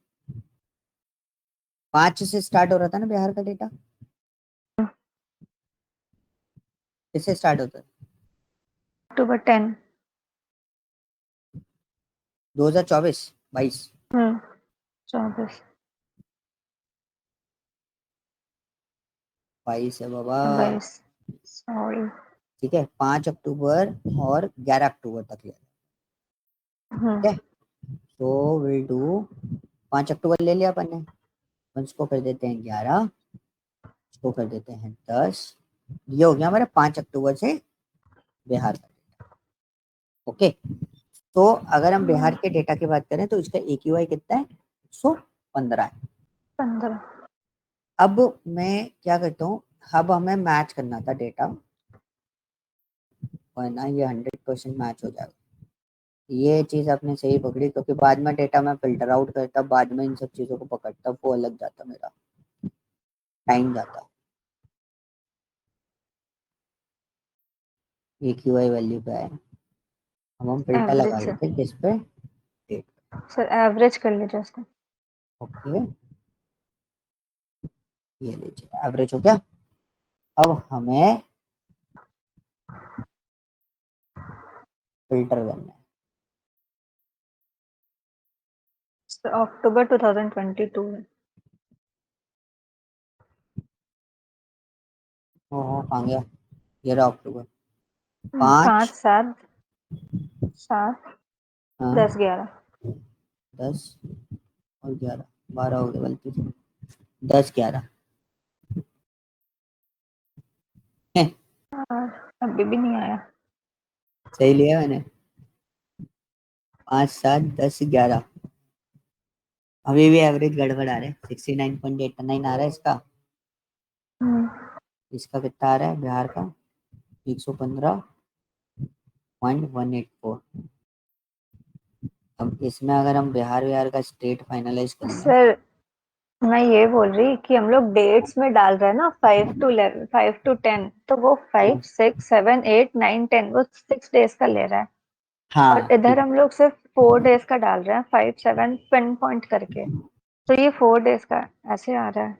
5 से स्टार्ट हो रहा था ना बिहार का डेटा, किससे स्टार्ट होता है? October 10। 2024, 22। 24। 22 है बाबा। 22। सॉरी। ठीक है, 5 अक्टूबर और 11 अक्टूबर तक ले। ठीक है, तो विल डू 5 अक्टूबर ले लिया अपन ने, अपन इसको कर देते हैं 11, इसको कर देते हैं 10। ये हो गया हमारा 5 अक्टूबर से बिहार का। ओके, तो अगर हम बिहार के डेटा की बात करें तो इसका AQI कितना है? 115 है। 15। अब मैं क्या करता हूँ, अब हमें मैच करना था डेटा, वरना ये 100% मैच हो जाएगा। ये चीज आपने सही पकड़ी, क्योंकि बाद में डेटा मैं फिल्टर आउट करता, बाद में इन सब चीजों को पकड़ता, वो अलग जाता, मेरा टाइम जाता। AQI वैल्यू पे है, अब हम फिल्टर लगा एवरेज सर। लेते हैं किस पे? डेट। सर एवरेज कर लीजिए उसको। ओके, ये लीजिए एवरेज हो गया। अब हमें फिल्टर करना है। अक्टूबर 2022 है। ओहो, कहाँ गया? ये रहा अक्टूबर। 5 5, 7 7 10 हाँ, 11। 10 और 11, 12 हो गए गलती से। 10, 11। और अभी भी नहीं आया। सही लिया मैंने। 5, 7, 10, 11। अभी भी एवरेज गड़बड़ आ रहा है, 69.89 आ रहा है इसका। इसका कितना आ रहा है बिहार का? 115.184। अब इसमें अगर हम बिहार बिहार का स्टेट फाइनलाइज करेंगे। सर मैं ये बोल रही कि हम लोग डेट्स में डाल रहे हैं ना, 5 to 11, 5 to 10, तो वो 5 6 7 8 9 10 वो 6 डेज का ले रहा है। और हाँ इधर ठीक हम लोग सिर्फ 4 डेज का डाल रहे हैं, 5 7 पिन पॉइंट करके। तो ये 4 डेज का ऐसे आ रहा है।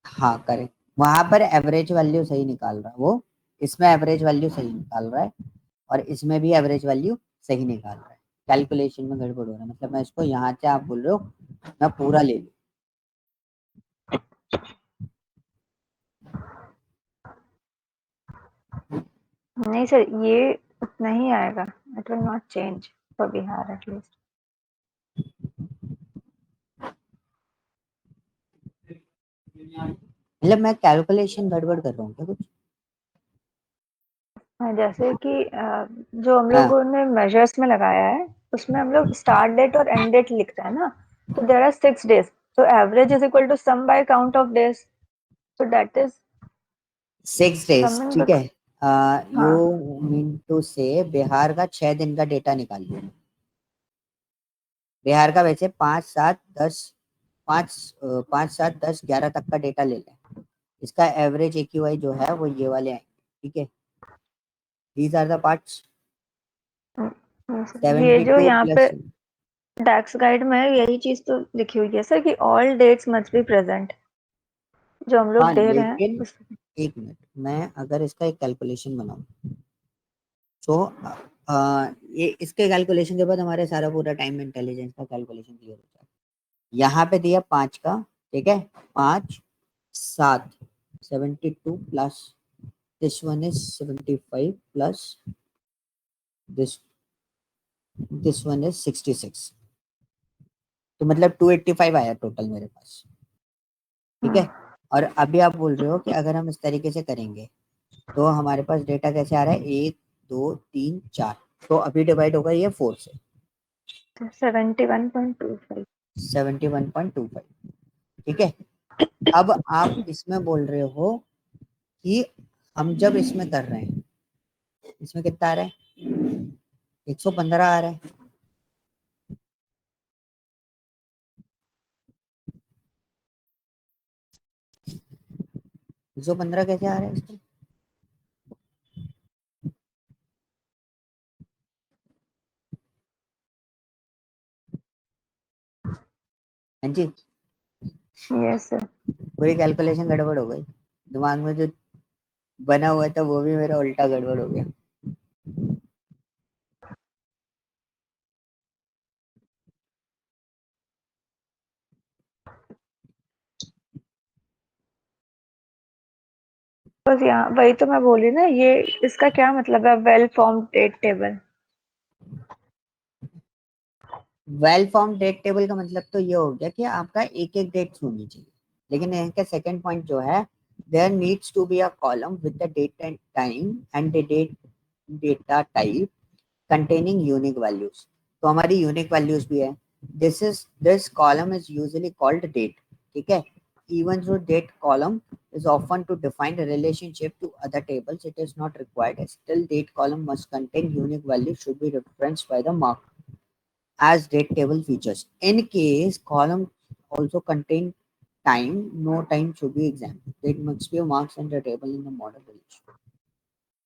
हाँ करेक्ट, वहां पर एवरेज वैल्यू सही निकाल रहा है वो, इसमें एवरेज वैल्यू सही निकाल रहा है, और इसमें भी एवरेज वैल्यू सही निकाल रहा है। कैलकुलेशन में गड़बड़ हो रहा है, मतलब मैं इसको यहाँ से, आप बोल रहे हो मैं पूरा ले लूँ। नहीं सर, ये उतना ही आएगा। It will not change for Bihar at least. मतलब मैं कैलकुलेशन गड़बड़ कर रहा हूँ क्या कुछ? जैसे कि जो हम हाँ, लोगों ने मेजर्स में लगाया है उसमें हम लोग स्टार्ट डेट और एंड डेट लिखते हैं ना। तो देर आर 6 डेज, तो average is equal to sum by count of days, so that is 6 days, sum in ठीक the। है। यू हाँ। मीन टू से बिहार का 6 दिन का डेटा निकाल लिया। बिहार का वैसे 5, 7, 10, 5, 5, 7, 10, 11 तक का डेटा ले लें। इसका एवरेज AQI जो है वो ये वाले आएंगे। ठीक है, दीज आर द पार्ट्स। ये सेवेंटी जो टू यहाँ पे प्लस टैक्स गाइड में है यही चीज तो लिखी हुई है सर कि all dates must be present, जो हम हाँ लोग दे रहे हैं लेकिन उस। एक मिनट, मैं अगर इसका एक कैलकुलेशन बनाऊं तो ये इसके कैलकुलेशन के बाद हमारे सारा पूरा टाइम इंटेलिजेंस का कैलकुलेशन क्लियर हो जाएगा। यहाँ पे दिया 5 का, ठीक है, 5, 7, 72 plus this one is 75 plus this this one is 66, तो मतलब 285 आया टोटल मेरे पास। ठीक है, और अभी आप बोल रहे हो कि अगर हम इस तरीके से करेंगे तो हमारे पास डेटा कैसे आ रहा है? 1, 2, 3, 4, तो अभी डिवाइड होगा ये 4 से। 71.25। 71.25, ठीक है। अब आप इसमें बोल रहे हो कि हम जब इसमें कर रहे हैं, इसमें कितना आ रहा है, 115 आ रहा है। 115 कैसे आ रहा है इसमें? हाँ जी, यस सर। पूरी कैलकुलेशन गड़बड़ हो गई, दिमाग में जो बना हुआ था वो भी मेरा उल्टा गड़बड़ हो गया। बस यहाँ वही तो मैं बोली ना, ये इसका क्या मतलब है well formed date table? Well form date table का मतलब तो ये हो गया कि आपका एक एक डेट होनी चाहिए, लेकिन इनका सेकंड पॉइंट जो है, there needs to be a column with the date and time and the date data type containing unique values. तो हमारी यूनिक वैल्यूज भी है। This column is usually called date, ठीक है। इवन जो date column is often to define a relationship to other tables, it is not required. Still, date column must contain unique values, should be referenced by the mark as date table features. In case column also contain time, no time should be examined. Date must be marked in the table in the model relation.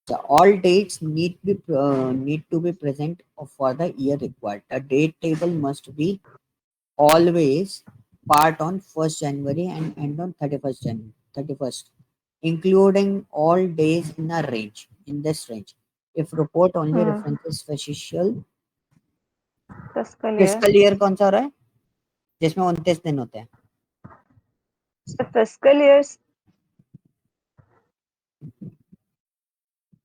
So all dates need to be present for the year required. The date table must be always part on 1st January and end on 31st January 31st, including all days in a range in this range. If report only references fiscal year. fiscal year कौन सा हो रहा है जिसमें 29 दिन होते हैं? फिस्कल ईयर्स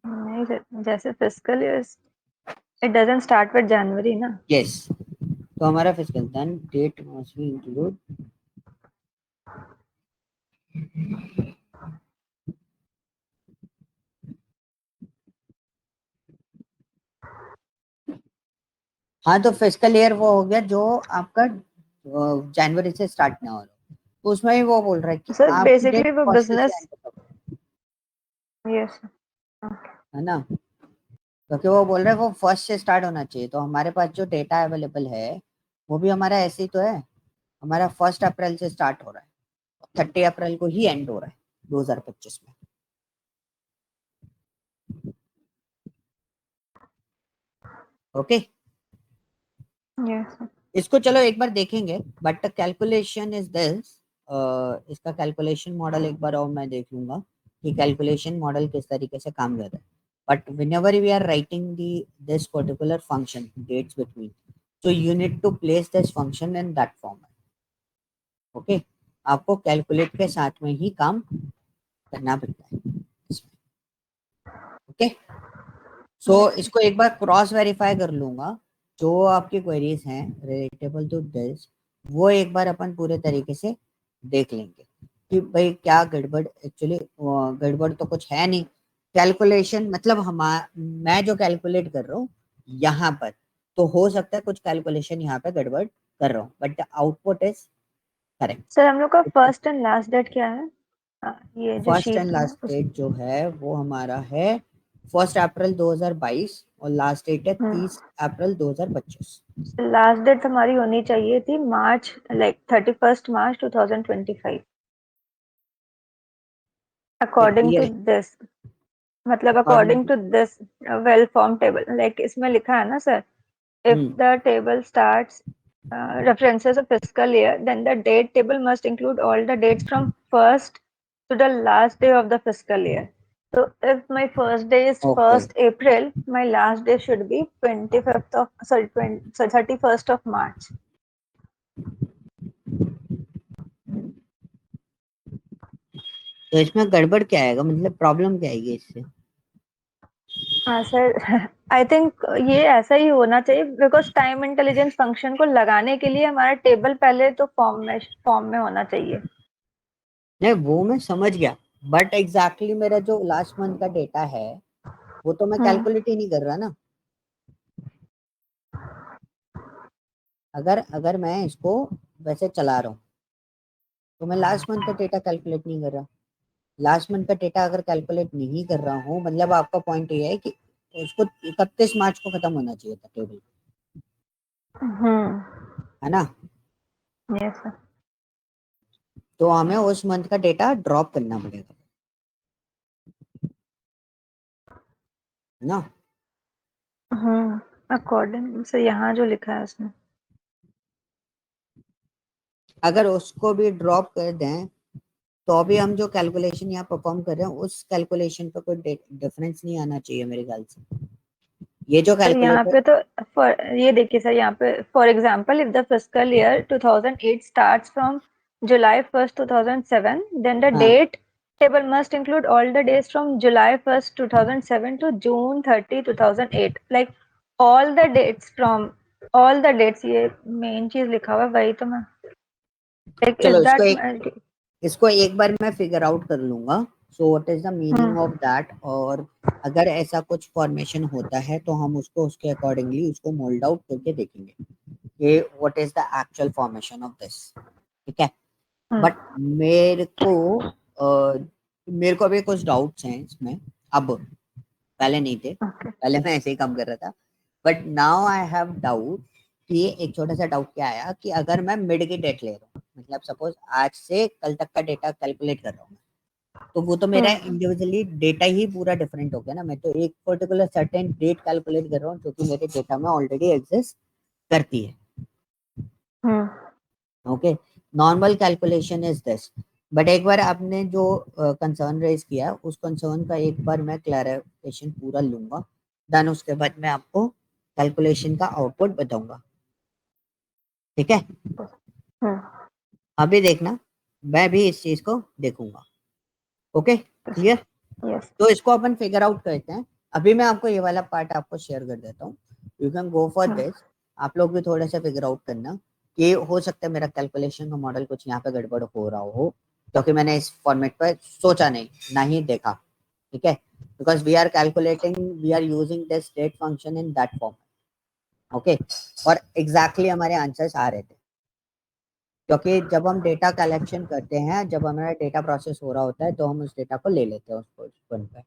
नहीं सर, जैसे fiscal years it doesn't start with January ना। यस, तो हमारा physical then date must be include. हाँ, तो फिजिकल ईयर वो हो गया जो आपका जनवरी से स्टार्ट ना हो रहा, तो उसमें ही वो बोल रहा है कि सर आपकी डेट बेसिकली वो फर्स्ट से बिजनेस। एंड तक, यस। है ना। क्योंकि वो बोल रहे हैं वो फर्स्ट से स्टार्ट होना चाहिए, तो हमारे पास जो डेटा अवेलेबल है वो भी हमारा ऐसे ही तो है। हमारा 1 अप्रैल से स्टार्ट हो रहा है, 30 अप्रैल को ही एंड हो रहा है 2025 में। Okay, yes. इसको चलो एक बार देखेंगे, बट कैलकुलेशन इज दिस। इसका कैलकुलेशन मॉडल एक बार और मैं देख लूंगा कि कैलकुलेशन मॉडल किस तरीके से काम कर रहा है। But whenever we are writing this particular function dates between, so you need to place this function in that format. Okay, आपको कैलकुलेट के साथ में ही काम करना पड़ता है इसमें। ओके, सो इसको एक बार क्रॉस वेरीफाई कर लूंगा, जो आपकी क्वेरीज हैं रिलेटेबल टू दिस, वो एक बार अपन पूरे तरीके से देख लेंगे कि भाई क्या गड़बड़, एक्चुअली गड़बड़ तो कुछ है नहीं। कैलकुलेशन मतलब हम, मैं जो कैलकुलेट कर रहा हूँ यहाँ पर, तो हो सकता है कुछ कैलकुलेशन यहाँ पे गड़बड़ कर रहा हूँ, but the output is correct. Sir हम लोग का फर्स्ट एंड लास्ट डेट क्या है? ये जो फर्स्ट एंड शीट में लास्ट डेट जो है वो हमारा है 1 अप्रैल 2022 और लास्ट डेट है 30 अप्रैल 2025। लास्ट डेट हमारी होनी चाहिए थी March, like 31st March 2025 according to year this. मतलब according according to, to this well form table, like इसमें लिखा है ना sir, if the table starts references a fiscal year, then the date table must include all the dates from first to the last day of the fiscal year. So if my first day is okay, 1st April, my last day should be 25th of, sorry, 31st of March. तो इसमें गड़बड़ क्या आएगा, मतलब प्रॉब्लम क्या आएगी इससे? हाँ सर, आई थिंक ये ऐसा ही होना चाहिए, बिकॉज टाइम इंटेलिजेंस फंक्शन को लगाने के लिए हमारा टेबल पहले तो फॉर्म में होना चाहिए। नहीं, वो मैं समझ गया, बट एग्जैक्टली मेरा जो लास्ट मंथ का डेटा है वो तो मैं हम्म। कैलकुलेट ही नहीं कर रहा ना। अगर अगर मैं इसको वैसे चला रहा हूँ तो मैं लास्ट मंथ का डेटा कैलकुलेट नहीं कर रहा। लास्ट मंथ का डेटा अगर कैलकुलेट नहीं कर रहा हूँ, मतलब आपका पॉइंट ये है कि उसको 31 मार्च को खत्म होना चाहिए था टेबल, है ना। Yes sir. तो हमें उस मंथ का डेटा ड्रॉप करना पड़ेगा, है ना। अकॉर्डिंग से यहाँ जो लिखा है उसमें। अगर उसको भी ड्रॉप कर दें तो अभी हम जो कैलकुलेशन यहाँ परफॉर्म कर रहे हैं उस कैलकुलेशन पे कोई डिफरेंस नहीं आना चाहिए मेरे ख्याल से। ये जो सर यहाँ कैलकुलेटर, पे तो ये देखिए सर, यहाँ पे for example if the fiscal year 2008 starts from July 1st 2007, then the हाँ date table must include all the days from July 1st 2007 to June 30 2008, like all the dates from all the dates, ये मेन चीज लिखा हुआ है, वही तो मैं like is चलो that इसको एक बार मैं फिगर आउट कर लूंगा, so what is the meaning of that. और अगर ऐसा कुछ फॉर्मेशन होता है तो हम उसको उसके अकॉर्डिंगली उसको मोल्ड आउट करके देखेंगे कि what is the actual formation of this, ठीक है। बट मेरे को मेरे को अभी कुछ डाउट्स हैं इसमें अब, पहले नहीं थे, okay. पहले मैं ऐसे ही काम कर रहा था, but now I have doubt कि एक छोटा सा डाउट क्या आया कि अगर मैं मिड की डेट ले रहा हूँ, मतलब सपोज आज से कल तक का डेटा कैलकुलेट कर रहा हूँ, तो वो तो मेरा इंडिविजुअली डेटा ही पूरा डिफरेंट हो गया ना। मैं तो एक पर्टिकुलर सर्टेन डेट कैलकुलेट कर रहा हूँ जो कि मेरे डेटा में ऑलरेडी एग्जिस्ट करती है, okay. Normal calculation is this. But एक बार आपने जो कंसर्न रेज किया उस कंसर्न का एक बार मैं क्लैरिफिकेशन पूरा लूंगा, देन उसके बाद मैं आपको कैलकुलेशन का आउटपुट बताऊंगा, ठीक है। अभी देखना, मैं भी इस चीज को देखूंगा, ओके क्लियर। yes. तो इसको अपन फिगर आउट करते हैं। अभी मैं आपको ये वाला पार्ट आपको शेयर कर देता हूँ, you can go for this. आप लोग भी थोड़ा सा फिगर आउट करना कि हो सकता है मेरा कैलकुलेशन का मॉडल कुछ यहाँ पे गड़बड़ हो रहा हो, क्योंकि मैंने इस फॉर्मेट पर सोचा नहीं ना ही देखा, ठीक है। Because we are calculating, we are using this date function in that form, okay. और एग्जैक्टली हमारे आंसर्स आ रहे थे, क्योंकि जब हम डेटा कलेक्शन करते हैं, जब हमारा डेटा प्रोसेस हो रहा होता है तो हम उस डेटा को ले लेते हैं उस पोजीशन पे।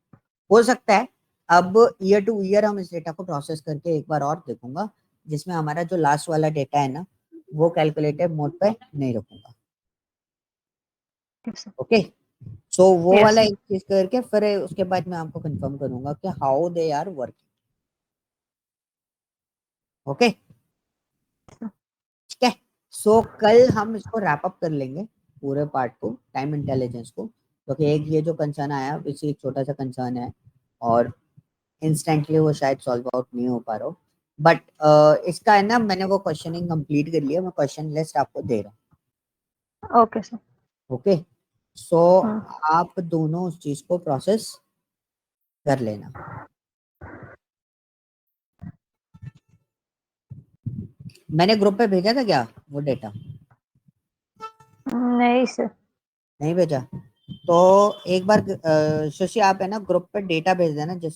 हो सकता है अब ईयर टू ईयर हम इस डेटा को प्रोसेस करके एक बार और देखूंगा, जिसमें हमारा जो लास्ट वाला डेटा है ना वो कैलकुलेटिव मोड पे नहीं रखूंगा, ओके। सो वो वाला Yes. एक चीज करके फिर उसके बाद मैं आपको कंफर्म करूंगा कि how they are working, okay, ठीक है। सो कल हम इसको रैप अप कर लेंगे पूरे पार्ट को, टाइम इंटेलिजेंस को, क्योंकि एक ये जो कंसर्न आया इसी एक छोटा सा कंसर्न है और इंस्टेंटली वो शायद सॉल्व आउट नहीं हो पा रहा हो। बट इसका है ना, मैंने वो क्वेश्चनिंग कंप्लीट कर लिया, मैं क्वेश्चन लिस्ट आपको दे रहा ओके सर। हूँ, ओके। सो आप दोनों उस चीज को प्रोसेस कर लेना। मैंने ग्रुप पे भेजा था क्या वो डेटा? नहीं सर। नहीं भेजा? तो एक बार शशि आप है ना ग्रुप पे डेटा भेज देना, जैसे